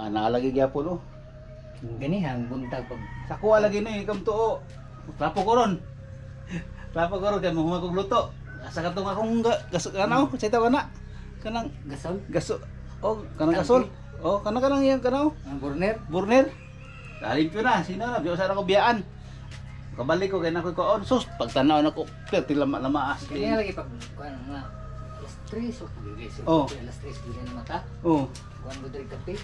nalagi gyapon oh. Ganihang buntag pag Sako lagi ni ikam tuo. Trapo ko ron. Trapo ko ron kay mo kog luto. Asa ka tong akong gaso kanaw, say taw kana. Kanang gasol, gaso. Oh, kanang gasol. Oh, kanang yang kanaw. ang burner. Burner. Limpyo na, sino na, biyo sa ako biyaan. Kabalik ko kay nakoy koon sus pagtanaw nako perti lama-lamaas. Kaya lagi pag kuan nga alas 3 so gigising Oh. alas 3 bigyan na mata. Oh, Kuan mo diri kape.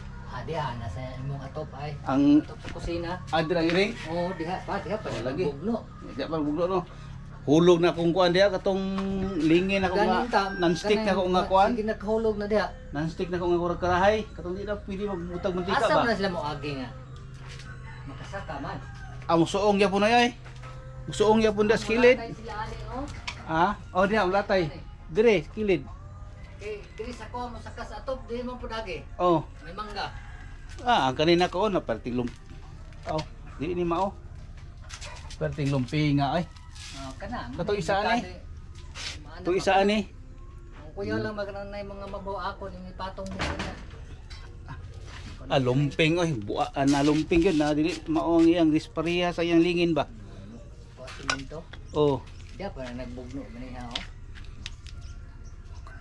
Diha nasa imong atop ay. ang Atop sa kusina. adra iring. Oh, diha pa Oh, lagi. bugno. Di pa buglo no. Hulog na kung kuan diha katong lingin ako nga non-stick na ko nga kuan. Sige nakahulog na diha. Non-stick na ko nga kurag karahay. Katong di na pwede magbutag mantika Asa ba? man na sila mo agi nga. Makasaka man. Ah, musuong yapon na ay. Musuong yapon da skilid. Mulatay sila ali oh. Ah, oh diha ulatay. Dire skilid. Kay diri sa ko mo saka sa atop dili mo pudagi. Oh. May mangga. Ah, ang kanina ko na perting oh, di ni mao. Perting lumpi nga ay. Kana. Katong isa ani. To isa ani. Ang kuya lang magnan na mga mabaw ako ni patong mo na. Ah, lumping oy, buwa na lumping yun na dili mao ang iyang dispareha sa iyang lingin ba. Pasimento. Oh, Diya para nagbugno man niya oh.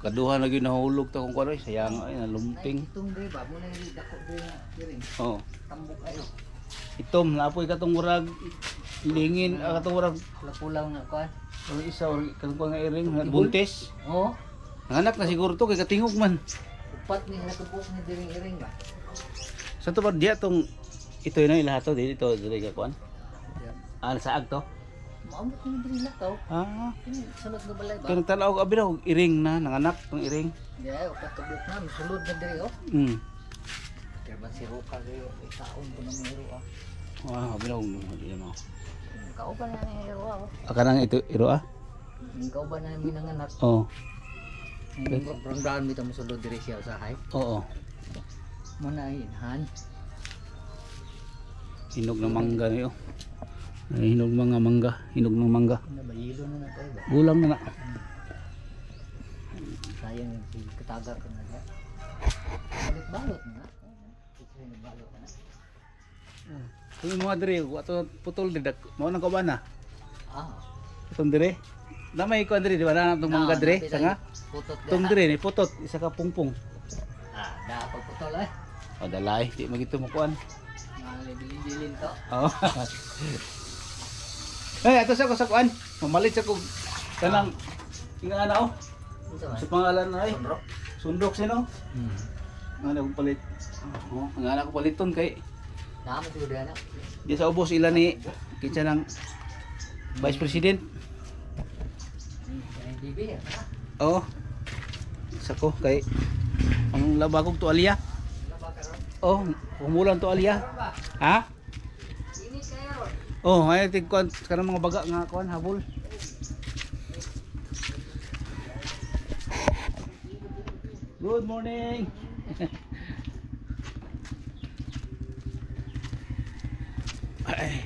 kaduha na gyud nahulog ta kung kuno sayang ay na lumping. Itong dre ba mo na dako dre nga diring. Oh, Tambok ayo. itom napoy katong murag lingin katong murag Pulaw nga kuan. or isa or katong nga iring buntis. Oh. Nanganak na siguro to kay katingog man. Upat ni nakapok ni diring iring ba. Sa to ba diya tong ito na ilahat to dito dili ka kuan. Ah, saag to. Maamot ni diring lakaw. Ah, Kini sunod na balay ba? kanang tanaw abi daw iring na nanganak tong iring. Diya upat ka buk na sulod na diri oh. Hmm. Kaya ba si Ruka kayo itaon ko na mayro ah. Wah, abi daw di mo. Ikaw ba na ni Hero ah? Akanang ito iro ah. Ikaw ba na mi nanganak? Oh. From down bitaw mo sulod diri siya sa hay. Oo. Mo na inhan. Hinog ng mangga niyo. Ay, hinog mga mangga, hinog ng mangga. Na bayilo na tayo ba? Gulang na na. Sayang yung si kataga ko na diya. Balot na. Ito yung balot na. Kung mga dire, ato putol dire, mo nang kabana. Ah. Itong dire. Damay ko dire, di ba na itong mangga dire, sanga. Putot Itong dire ni putot, isa ka pungpung. Ah, dah pagputol eh. O dalay, di magito mo kuan. Bilin-bilin to. Oh. Ay, ato sa ko sa kuan. Mamalit sa ko kanang tinga ana oh. Sa pangalan na ay. Sundrok. Sundrok sino? Nga na kong palit. Oh, nga na ko paliton kay Naman siguro diyan na. di sa ubos ilan ni kitsa ng Vice President. NDB ah. Oh. Sa ko kay ang labagog tualya. Oh, kumulan tualya. Ha? Ini kayo. Oh, ay tigkuan kanang mga baga nga kuan habol. Good morning. Ay.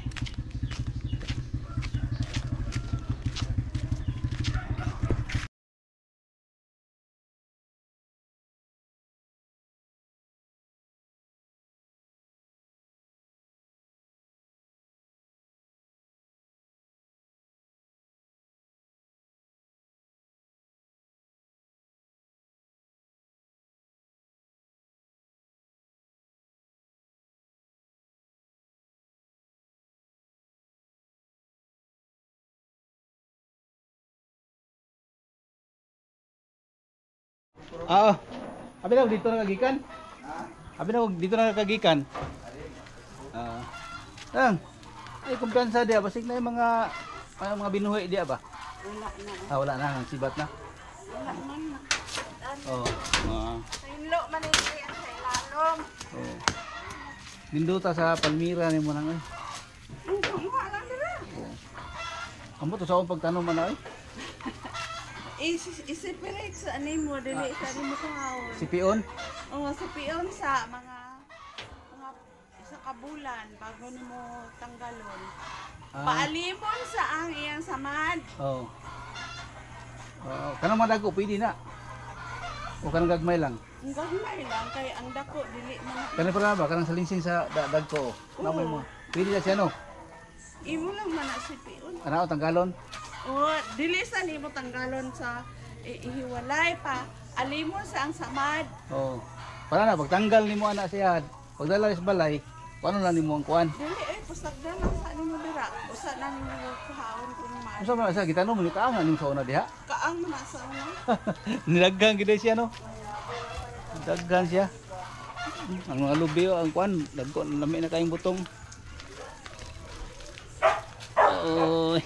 Ah, abi daw dito na kagikan? Abi daw dito na kagikan? Ah. Ay kumpiyansa dia basig na yung mga binuhi dia ba? Wala na. Ah, wala na, sibat na. Wala man. Oh. Ah. Sa inlo man ang sa ilalom. Oh. Dinduta sa Palmira ni mo nang ay. Wala na na. Amo to sa akong pagtanong man ay. Isipirik sa animo dili sa animo kahawon. Si Pion. Oo, sa piyon sa mga isa ka bulan bago nimo tanggalon. Paalimon sa ang iyang samad. Oh. Oh, kanang madago pwede na. O kanang gagmay lang. Ang gagmay lang kay ang dako dili man. Kanang para ba kanang salingsing sa dagko. Namoy mo. Pili na siya no. Imo lang man na si Pion. Ano tanggalon? O dili sa nimo tanggalon sa ihiwalay pa. Alimon sa ang samad. Oh. Para na pagtanggal nimo ana siya. Pagdala sa balay, paano lang nimo ang kuan? Dili pusagda lang sa nimo dira. Usa na nimo kuhaon kung man. Unsa man sa gitanong mo ni kaanga ning sauna diha? Kaang man na sa una. Nilaggang gid siya no. Daggan siya. Ang mga lubi ang kuan, dagko lami na kayong butong. Oy.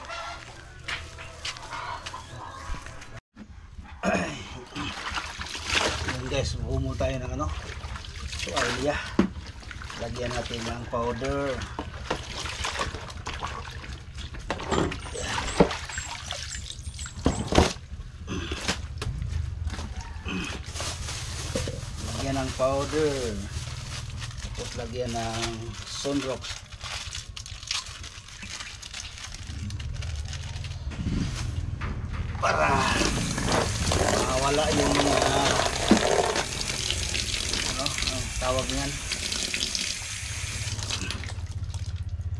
Yan guys, bumo tayo ng ano? Tuwalya. Lagyan natin ng powder. Lagyan ng powder. Tapos lagyan ng sunrock. Para mawala yung ano, ang tawag niyan.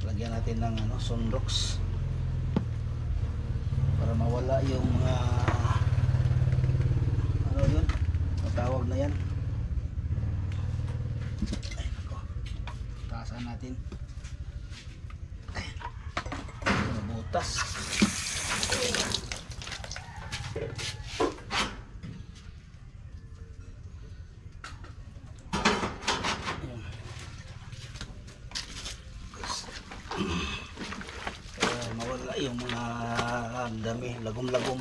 Lagyan natin ng ano, sunrox para mawala yung mga ano yun, ang tawag na yan. Ay nako, taasan natin. Ay, nabutas. Mawala yung mga dami, lagom-lagom,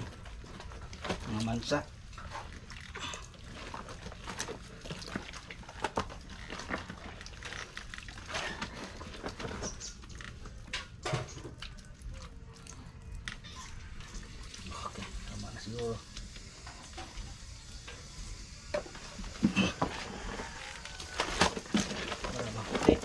mga mansa. Okay, tama na siguro. Para maputi.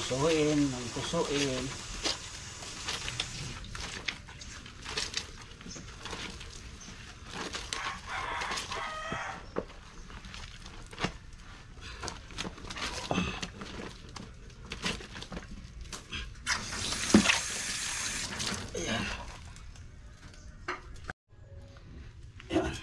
Kusuin, ang kusuin. Ayan. Ayan.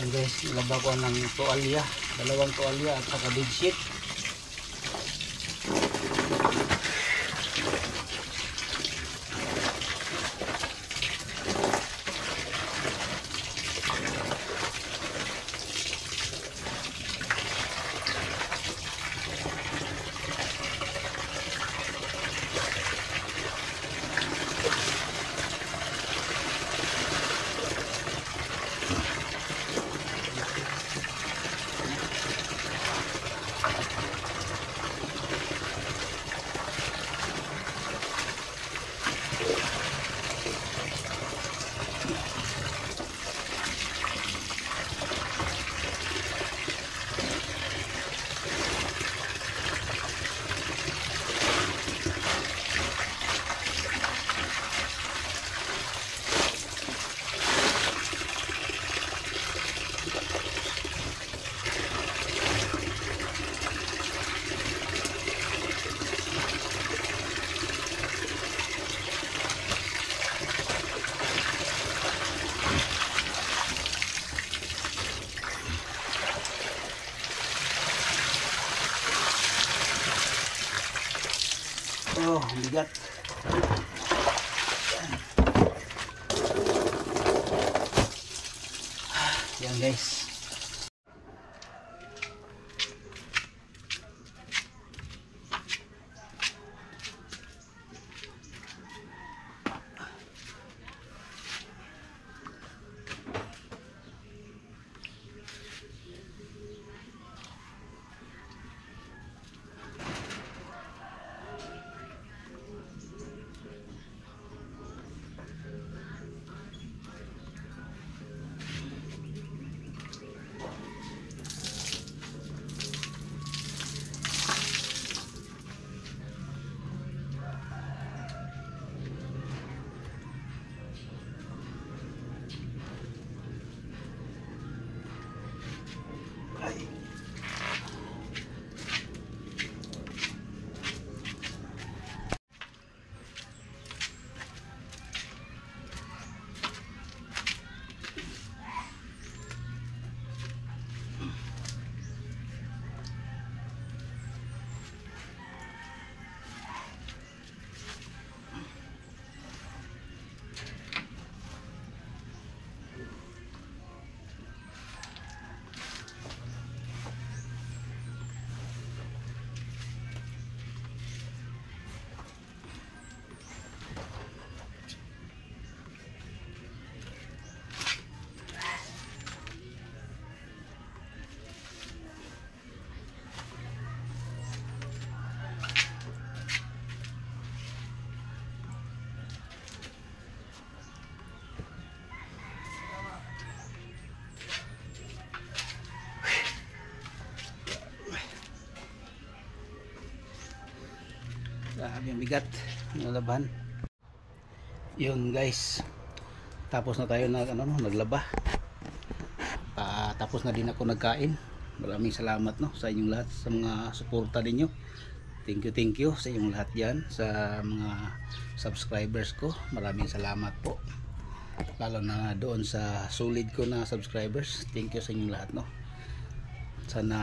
Yan guys, nilaba ko ng tuwalya, dalawang tuwalya at saka bedsheet. guys. Grabe ang bigat ng laban. Yun guys, tapos na tayo naglaba. Tapos na din ako nagkain. Maraming salamat sa inyong lahat, sa mga suporta ninyo. Thank you sa inyong lahat dyan, sa mga subscribers ko. Maraming salamat po, lalo na doon sa solid ko na subscribers. Thank you sa inyong lahat. Sana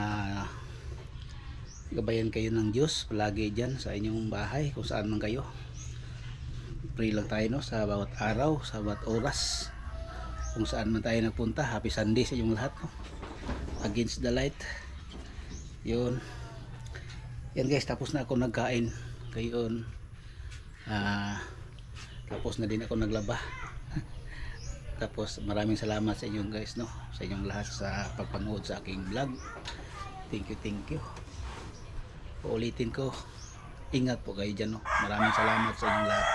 gabayan kayo ng Diyos palagi dyan sa inyong bahay, kung saan man kayo. Pray lang tayo sa bawat araw, sa bawat oras, kung saan man tayo nagpunta. Happy Sunday sa inyong lahat. Against the light. Yun. Yan guys, tapos na ako nagkain. Ngayon tapos na din ako naglaba. Tapos maraming salamat sa inyong guys, sa inyong lahat sa pagpanood sa aking vlog. Thank you. Uulitin ko, ingat po kayo dyan. Maraming salamat sa inyong lahat.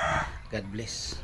God bless.